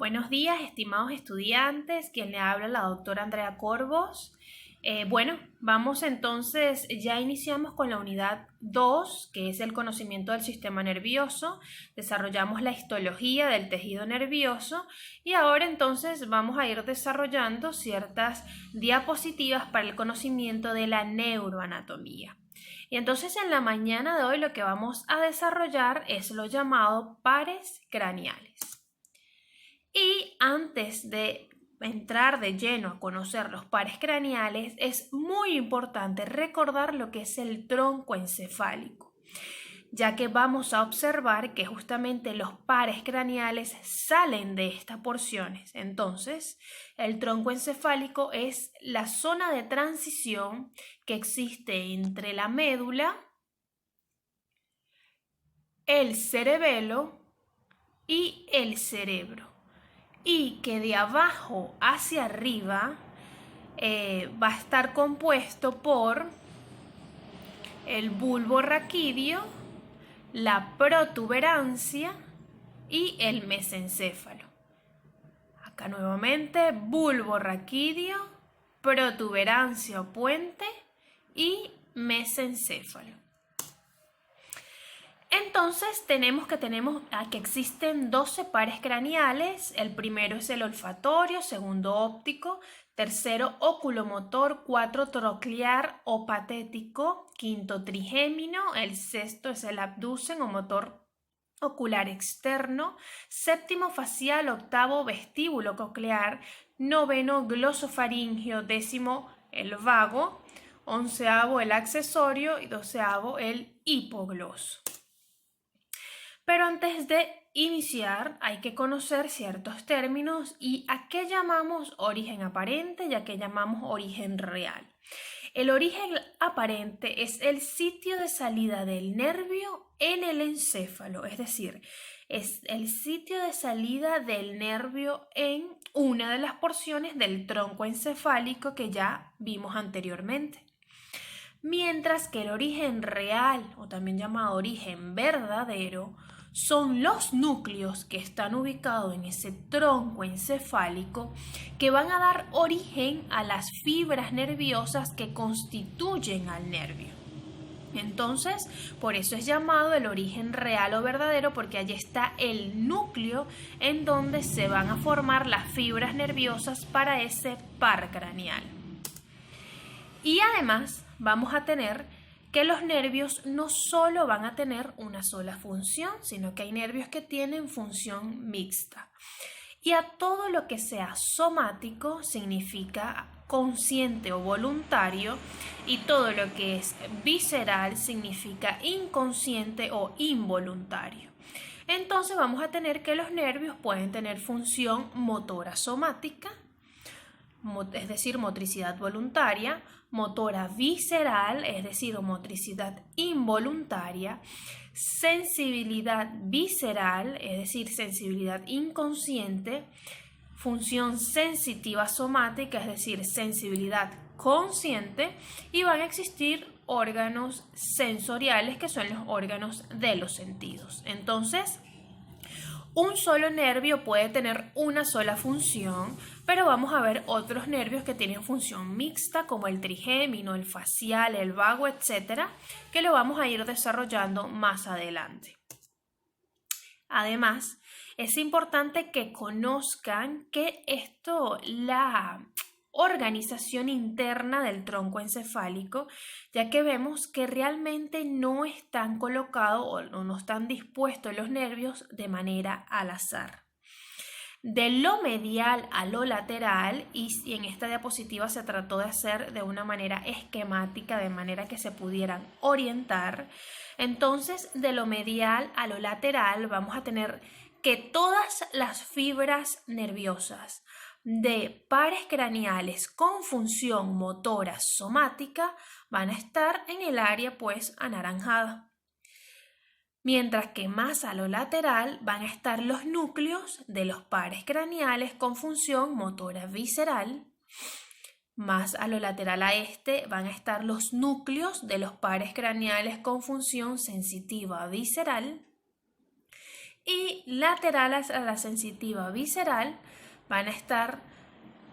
Buenos días, estimados estudiantes. Quien le habla la doctora Andrea Corvos. Vamos entonces, ya iniciamos con la unidad 2, que es el conocimiento del sistema nervioso. Desarrollamos la histología del tejido nervioso y ahora entonces vamos a ir desarrollando ciertas diapositivas para el conocimiento de la neuroanatomía. Y entonces en la mañana de hoy lo que vamos a desarrollar es lo llamado pares craneales. Y antes de entrar de lleno a conocer los pares craneales, es muy importante recordar lo que es el tronco encefálico, ya que vamos a observar que justamente los pares craneales salen de estas porciones. Entonces, el tronco encefálico es la zona de transición que existe entre la médula, el cerebelo y el cerebro, y que de abajo hacia arriba va a estar compuesto por el bulbo raquídeo, la protuberancia y el mesencéfalo. Acá nuevamente bulbo raquídeo, protuberancia o puente y mesencéfalo. Entonces tenemos que existen 12 pares craneales. El primero es el olfatorio, segundo óptico, tercero oculomotor, cuarto troclear o patético, quinto trigémino, el sexto es el abducen o motor ocular externo, séptimo facial, octavo vestíbulo coclear, noveno glosofaringio, décimo el vago, onceavo el accesorio y doceavo el hipogloso. Pero antes de iniciar hay que conocer ciertos términos y a qué llamamos origen aparente y a qué llamamos origen real. El origen aparente es el sitio de salida del nervio en el encéfalo, es decir, es el sitio de salida del nervio en una de las porciones del tronco encefálico que ya vimos anteriormente. Mientras que el origen real, o también llamado origen verdadero, son los núcleos que están ubicados en ese tronco encefálico que van a dar origen a las fibras nerviosas que constituyen al nervio. Entonces, por eso es llamado el origen real o verdadero, porque allí está el núcleo en donde se van a formar las fibras nerviosas para ese par craneal. Y además vamos a tener que los nervios no solo van a tener una sola función, sino que hay nervios que tienen función mixta. Y a todo lo que sea somático significa consciente o voluntario, y todo lo que es visceral significa inconsciente o involuntario. Entonces vamos a tener que los nervios pueden tener función motora somática, es decir, motricidad voluntaria, motora visceral, es decir, motricidad involuntaria, sensibilidad visceral, es decir, sensibilidad inconsciente, función sensitiva somática, es decir, sensibilidad consciente, y van a existir órganos sensoriales, que son los órganos de los sentidos. Entonces, un solo nervio puede tener una sola función, pero vamos a ver otros nervios que tienen función mixta, como el trigémino, el facial, el vago, etcétera, que lo vamos a ir desarrollando más adelante. Además, es importante que conozcan que la organización interna del tronco encefálico, ya que vemos que realmente no están colocados o no están dispuestos los nervios de manera al azar. De lo medial a lo lateral, y en esta diapositiva se trató de hacer de una manera esquemática, de manera que se pudieran orientar. Entonces, de lo medial a lo lateral vamos a tener que todas las fibras nerviosas de pares craneales con función motora somática van a estar en el área anaranjada. Mientras que más a lo lateral van a estar los núcleos de los pares craneales con función motora visceral. Más a lo lateral a este van a estar los núcleos de los pares craneales con función sensitiva visceral. Y laterales a la sensitiva visceral van a estar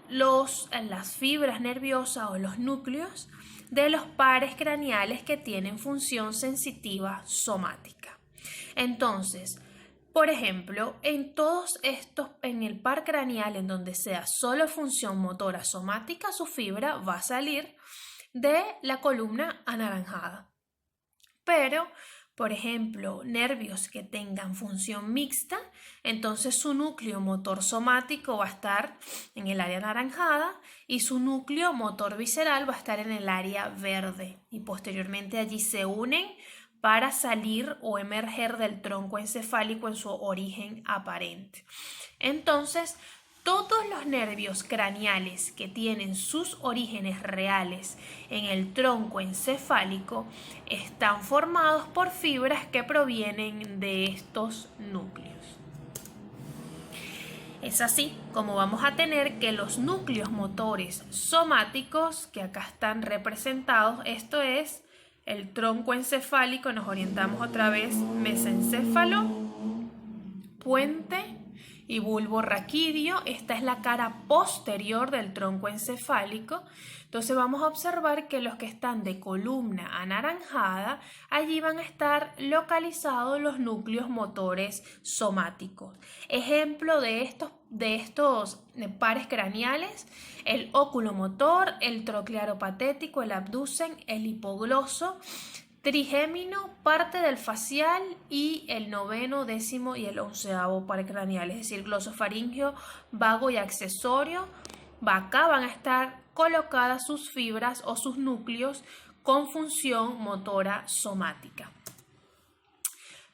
las fibras nerviosas o los núcleos de los pares craneales que tienen función sensitiva somática. Entonces, por ejemplo, en todos estos, en el par craneal en donde sea solo función motora somática, su fibra va a salir de la columna anaranjada. Pero, por ejemplo, nervios que tengan función mixta, entonces su núcleo motor somático va a estar en el área anaranjada y su núcleo motor visceral va a estar en el área verde. Y posteriormente allí se unen para salir o emerger del tronco encefálico en su origen aparente. Entonces, todos los nervios craneales que tienen sus orígenes reales en el tronco encefálico están formados por fibras que provienen de estos núcleos. Es así como vamos a tener que los núcleos motores somáticos, que acá están representados, esto es el tronco encefálico, nos orientamos otra vez, mesencéfalo, puente y bulbo raquídeo. Esta es la cara posterior del tronco encefálico. Entonces vamos a observar que los que están de columna anaranjada, allí van a estar localizados los núcleos motores somáticos. Ejemplo de estos pares craneales: el oculomotor, el troclearopatético, el abducen, el hipogloso, trigémino, parte del facial y el noveno, décimo y el onceavo par craneal, es decir, glosofaringio, vago y accesorio. Acá van a estar colocadas sus fibras o sus núcleos con función motora somática.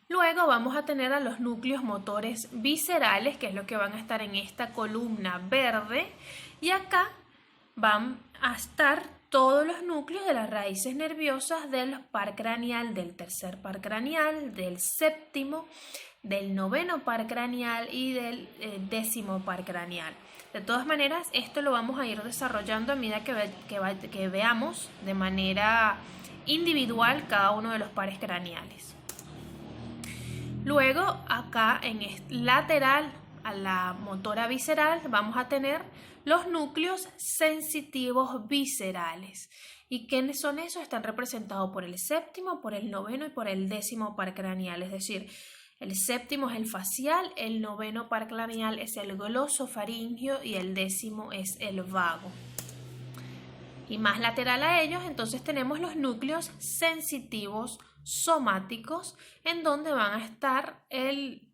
Luego vamos a tener a los núcleos motores viscerales, que es lo que van a estar en esta columna verde, y acá van a estar todos los núcleos de las raíces nerviosas del par craneal, del tercer par craneal, del séptimo, del noveno par craneal y del décimo par craneal. De todas maneras, esto lo vamos a ir desarrollando a medida que veamos de manera individual cada uno de los pares craneales. Luego, acá en lateral a la motora visceral, vamos a tener los núcleos sensitivos viscerales. ¿Y quiénes son esos? Están representados por el séptimo, por el noveno y por el décimo par craneal. Es decir, el séptimo es el facial, el noveno par craneal es el glosofaringio y el décimo es el vago. Y más lateral a ellos, entonces tenemos los núcleos sensitivos somáticos, en donde van a estar el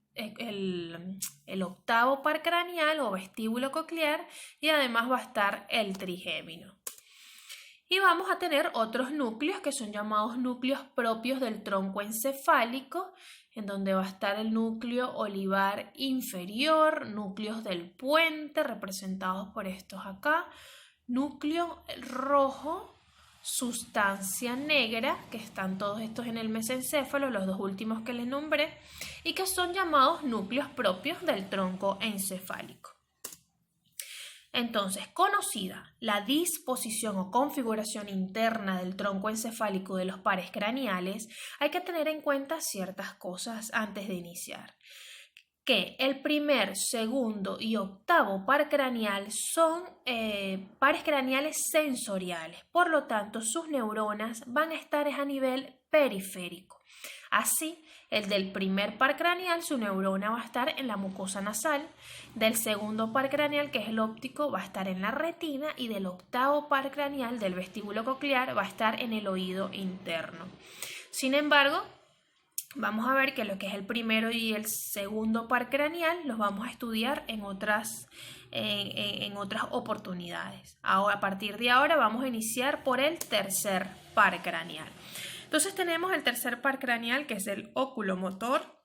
octavo par craneal o vestíbulo coclear, y además va a estar el trigémino. Y vamos a tener otros núcleos que son llamados núcleos propios del tronco encefálico, en donde va a estar el núcleo olivar inferior, núcleos del puente representados por estos acá, núcleo rojo, sustancia negra, que están todos estos en el mesencéfalo, los dos últimos que les nombré, y que son llamados núcleos propios del tronco encefálico. Entonces, conocida la disposición o configuración interna del tronco encefálico de los pares craneales, hay que tener en cuenta ciertas cosas antes de iniciar. Que el primer, segundo y octavo par craneal son pares craneales sensoriales, por lo tanto sus neuronas van a estar a nivel periférico. Así, el del primer par craneal, su neurona va a estar en la mucosa nasal, del segundo par craneal, que es el óptico, va a estar en la retina, y del octavo par craneal, del vestíbulo coclear, va a estar en el oído interno. Sin embargo, vamos a ver que lo que es el primero y el segundo par craneal los vamos a estudiar en otras oportunidades. Ahora, a partir de ahora vamos a iniciar por el tercer par craneal. Entonces tenemos el tercer par craneal, que es el oculomotor,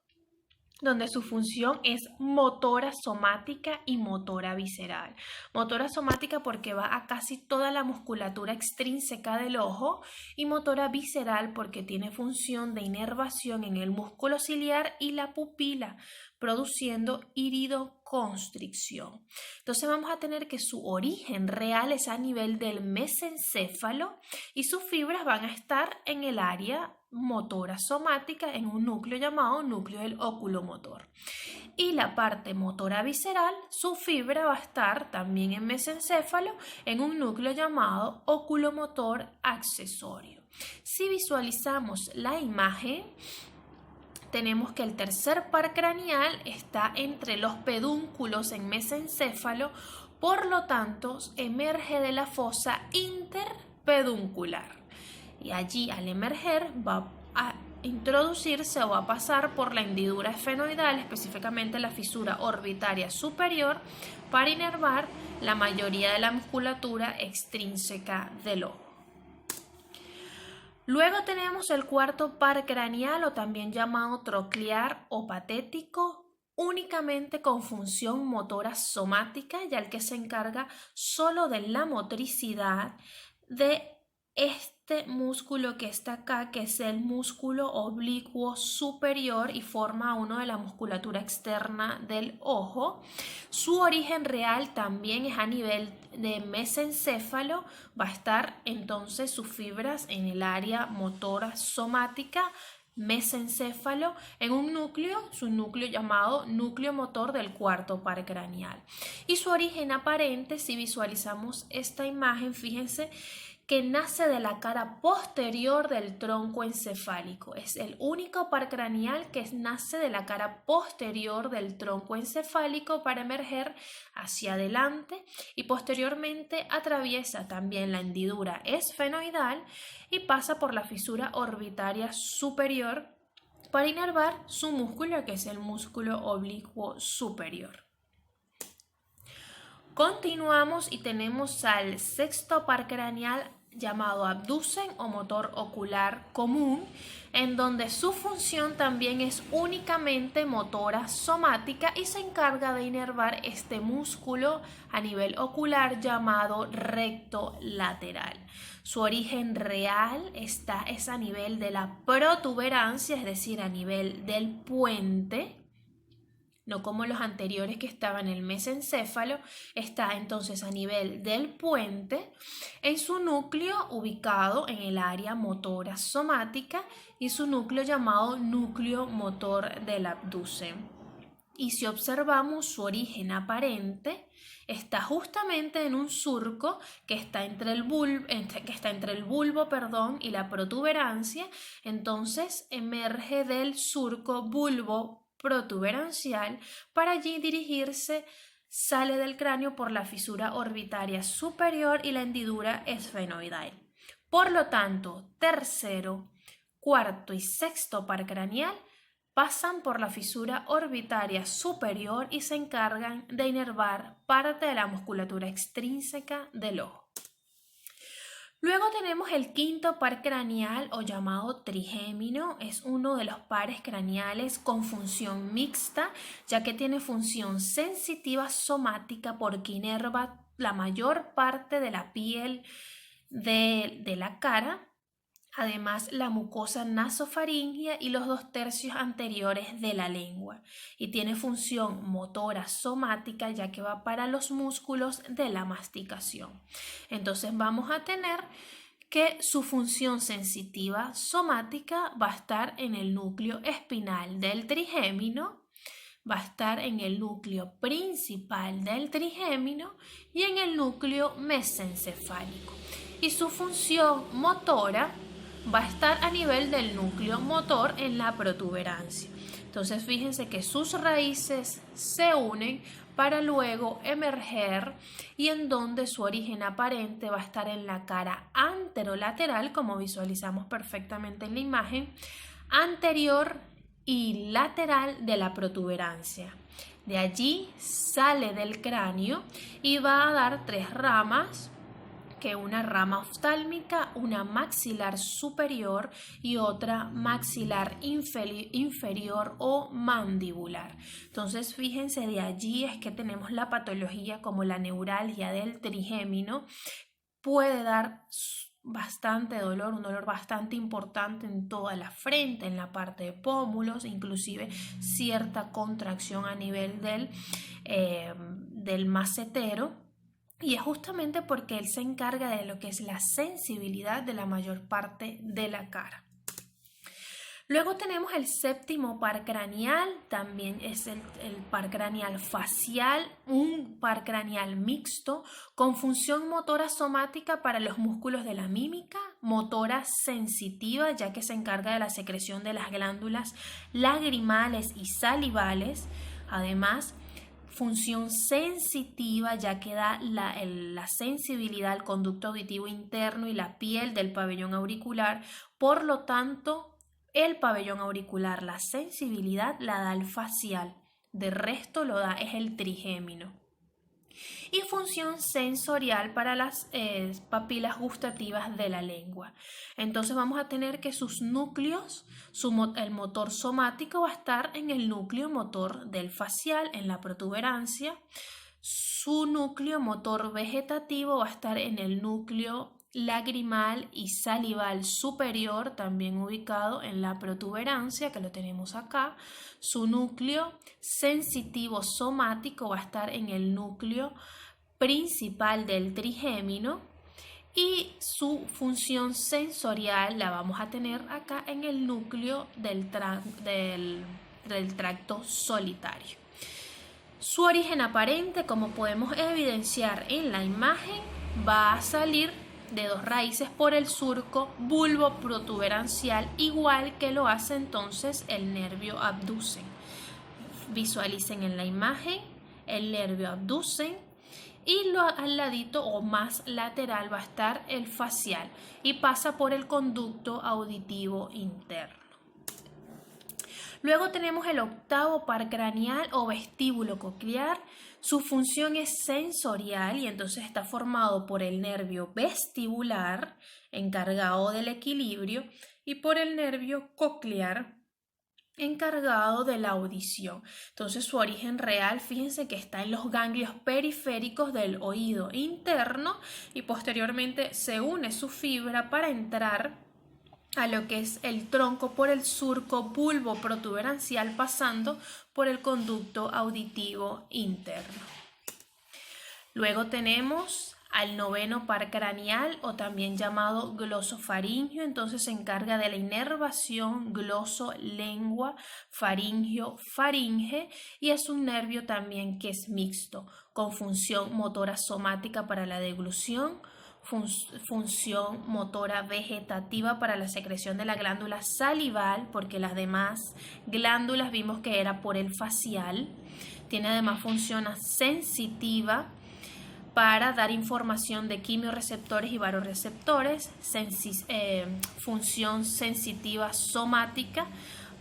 donde su función es motora somática y motora visceral. Motora somática porque va a casi toda la musculatura extrínseca del ojo, y motora visceral porque tiene función de inervación en el músculo ciliar y la pupila, produciendo iridoconstricción. Entonces vamos a tener que su origen real es a nivel del mesencéfalo y sus fibras van a estar en el área motora somática en un núcleo llamado núcleo del oculomotor. Y la parte motora visceral, su fibra va a estar también en mesencéfalo en un núcleo llamado oculomotor accesorio. Si visualizamos la imagen, tenemos que el tercer par craneal está entre los pedúnculos en mesencéfalo, por lo tanto emerge de la fosa interpeduncular. Y allí al emerger va a introducirse o va a pasar por la hendidura esfenoidal, específicamente la fisura orbitaria superior, para inervar la mayoría de la musculatura extrínseca del ojo. Luego tenemos el cuarto par craneal, o también llamado troclear o patético, únicamente con función motora somática, ya el que se encarga solo de la motricidad de este músculo que está acá, que es el músculo oblicuo superior y forma uno de la musculatura externa del ojo. Su origen real también es a nivel de mesencéfalo, va a estar entonces sus fibras en el área motora somática, mesencéfalo, en un núcleo, su núcleo llamado núcleo motor del cuarto par craneal. Y su origen aparente, si visualizamos esta imagen, fíjense que nace de la cara posterior del tronco encefálico. Es el único par craneal que nace de la cara posterior del tronco encefálico para emerger hacia adelante, y posteriormente atraviesa también la hendidura esfenoidal y pasa por la fisura orbitaria superior para inervar su músculo, que es el músculo oblicuo superior. Continuamos y tenemos al sexto par craneal llamado abducen o motor ocular común, en donde su función también es únicamente motora somática y se encarga de inervar este músculo a nivel ocular llamado recto lateral. Su origen real es a nivel de la protuberancia, es decir, a nivel del puente, no como los anteriores que estaban en el mesencéfalo. Está entonces a nivel del puente, en su núcleo ubicado en el área motora somática y su núcleo llamado núcleo motor del abducen. Y si observamos su origen aparente, está justamente en un surco que está entre el bulbo, y la protuberancia. Entonces emerge del surco bulbo protuberancial para allí dirigirse, sale del cráneo por la fisura orbitaria superior y la hendidura esfenoidal. Por lo tanto, tercero, cuarto y sexto par craneal pasan por la fisura orbitaria superior y se encargan de inervar parte de la musculatura extrínseca del ojo. Luego tenemos el quinto par craneal, o llamado trigémino. Es uno de los pares craneales con función mixta, ya que tiene función sensitiva somática porque inerva la mayor parte de la piel de la cara, además la mucosa nasofaringea y los 2/3 anteriores de la lengua, y tiene función motora somática, ya que va para los músculos de la masticación. Entonces vamos a tener que su función sensitiva somática va a estar en el núcleo espinal del trigémino, va a estar en el núcleo principal del trigémino y en el núcleo mesencefálico. Y su función motora va a estar a nivel del núcleo motor en la protuberancia. Entonces fíjense que sus raíces se unen para luego emerger, y en donde su origen aparente va a estar en la cara anterolateral, como visualizamos perfectamente en la imagen, anterior y lateral de la protuberancia. De allí sale del cráneo y va a dar 3 ramas, que una rama oftálmica, una maxilar superior y otra maxilar inferior o mandibular. Entonces fíjense, de allí es que tenemos la patología como la neuralgia del trigémino. Puede dar bastante dolor, un dolor bastante importante en toda la frente, en la parte de pómulos, inclusive cierta contracción a nivel del macetero. Y es justamente porque él se encarga de lo que es la sensibilidad de la mayor parte de la cara. Luego tenemos el séptimo par craneal, también es el par craneal facial, un par craneal mixto con función motora somática para los músculos de la mímica, motora sensitiva ya que se encarga de la secreción de las glándulas lagrimales y salivales, además función sensitiva ya que da la sensibilidad al conducto auditivo interno y la piel del pabellón auricular, por lo tanto el pabellón auricular, la sensibilidad la da el facial, de resto lo da es el trigémino. Y función sensorial para las papilas gustativas de la lengua. Entonces vamos a tener que sus núcleos, el motor somático va a estar en el núcleo motor del facial, en la protuberancia. Su núcleo motor vegetativo va a estar en el núcleo lagrimal y salival superior, también ubicado en la protuberancia, que lo tenemos acá. Su núcleo sensitivo somático va a estar en el núcleo principal del trigémino y su función sensorial la vamos a tener acá en el núcleo del tracto solitario. Su origen aparente, como podemos evidenciar en la imagen, va a salir de dos raíces por el surco bulbo-protuberancial, igual que lo hace entonces el nervio abducen. Visualicen en la imagen el nervio abducen y al ladito o más lateral va a estar el facial y pasa por el conducto auditivo interno. Luego tenemos el octavo par craneal o vestíbulo coclear. Su función es sensorial y entonces está formado por el nervio vestibular, encargado del equilibrio, y por el nervio coclear, encargado de la audición. Entonces su origen real, fíjense que está en los ganglios periféricos del oído interno y posteriormente se une su fibra para entrar a lo que es el tronco por el surco bulbo-protuberancial, pasando por el conducto auditivo interno. Luego tenemos al noveno par craneal o también llamado glosofaringio, entonces se encarga de la inervación gloso-lengua, faringio-faringe, y es un nervio también que es mixto, con función motora somática para la deglución, función motora vegetativa para la secreción de la glándula salival, porque las demás glándulas vimos que era por el facial. Tiene además función sensitiva para dar información de quimiorreceptores y baroreceptores, función sensitiva somática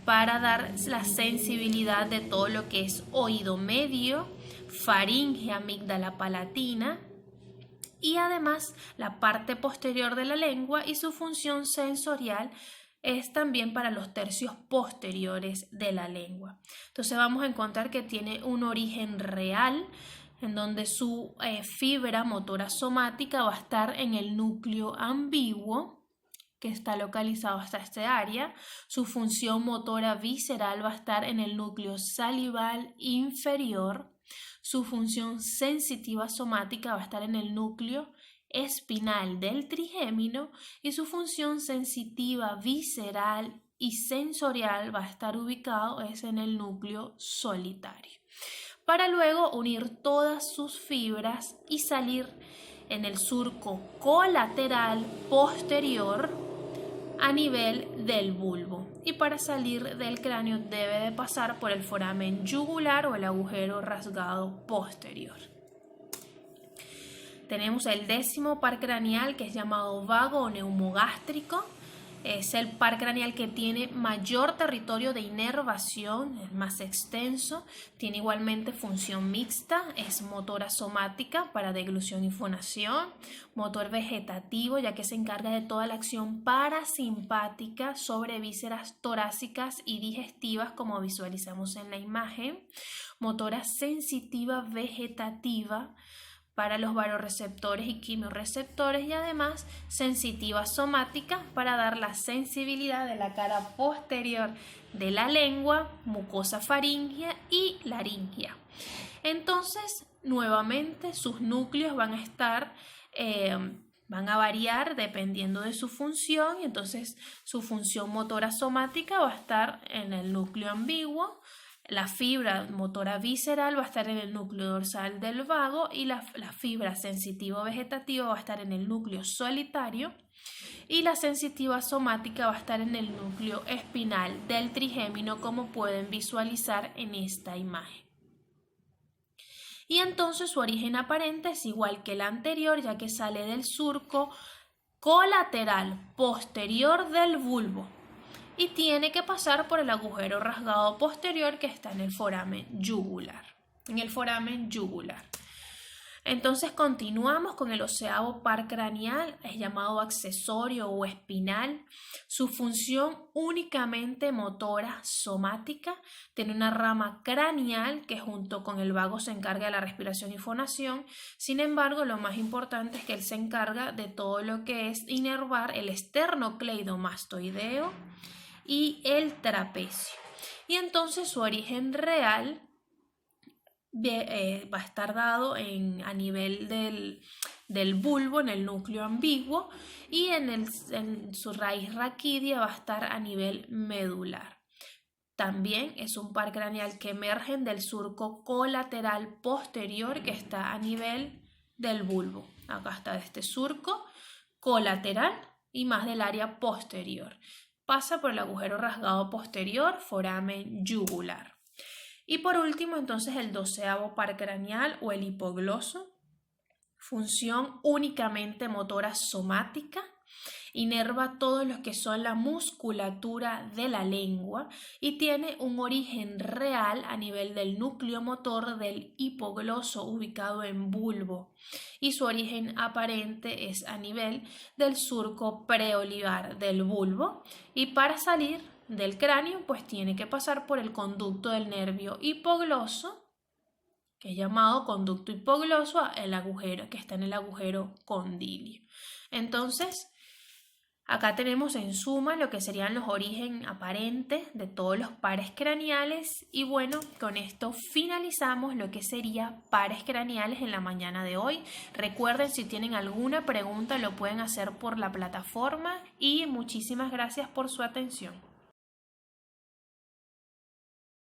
para dar la sensibilidad de todo lo que es oído medio, faringe, amígdala palatina, y además la parte posterior de la lengua, y su función sensorial es también para los tercios posteriores de la lengua. Entonces vamos a encontrar que tiene un origen real en donde su fibra motora somática va a estar en el núcleo ambiguo, que está localizado hasta este área. Su función motora visceral va a estar en el núcleo salival inferior. Su función sensitiva somática va a estar en el núcleo espinal del trigémino y su función sensitiva visceral y sensorial va a estar ubicado en el núcleo solitario, para luego unir todas sus fibras y salir en el surco colateral posterior a nivel del bulbo, y para salir del cráneo debe de pasar por el foramen yugular o el agujero rasgado posterior. Tenemos el décimo par craneal, que es llamado vago o neumogástrico. Es el par craneal que tiene mayor territorio de inervación, es más extenso, tiene igualmente función mixta, es motora somática para deglución y fonación, motor vegetativo ya que se encarga de toda la acción parasimpática sobre vísceras torácicas y digestivas, como visualizamos en la imagen, motora sensitiva vegetativa para los baroreceptores y quimiorreceptores, y además sensitiva somática para dar la sensibilidad de la cara posterior de la lengua, mucosa faríngea y laringia. Entonces, nuevamente sus núcleos van a estar Van a variar dependiendo de su función, y entonces su función motora somática va a estar en el núcleo ambiguo, la fibra motora visceral va a estar en el núcleo dorsal del vago y la fibra sensitivo-vegetativa va a estar en el núcleo solitario y la sensitiva somática va a estar en el núcleo espinal del trigémino, como pueden visualizar en esta imagen. Y entonces su origen aparente es igual que el anterior, ya que sale del surco colateral posterior del bulbo y tiene que pasar por el agujero rasgado posterior que está en el foramen yugular. Entonces continuamos con el 11º par craneal, es llamado accesorio o espinal. Su función únicamente motora somática, tiene una rama craneal que junto con el vago se encarga de la respiración y fonación. Sin embargo, lo más importante es que él se encarga de todo lo que es inervar el esternocleidomastoideo y el trapecio. Y entonces su origen real va a estar dado a nivel del bulbo, en el núcleo ambiguo, y en su raíz raquídea va a estar a nivel medular. También es un par craneal que emerge del surco colateral posterior que está a nivel del bulbo. Acá está este surco colateral y más del área posterior. Pasa por el agujero rasgado posterior, foramen yugular. Y por último, entonces, el 12º par craneal o el hipogloso, función únicamente motora somática, inerva todo lo que son la musculatura de la lengua y tiene un origen real a nivel del núcleo motor del hipogloso ubicado en bulbo, y su origen aparente es a nivel del surco preolivar del bulbo, y para salir del cráneo pues tiene que pasar por el conducto del nervio hipogloso, que es llamado conducto hipogloso, el agujero que está en el agujero condilio. Entonces, acá tenemos en suma lo que serían los orígenes aparentes de todos los pares craneales, y bueno, con esto finalizamos lo que sería pares craneales en la mañana de hoy. Recuerden, si tienen alguna pregunta lo pueden hacer por la plataforma, y muchísimas gracias por su atención.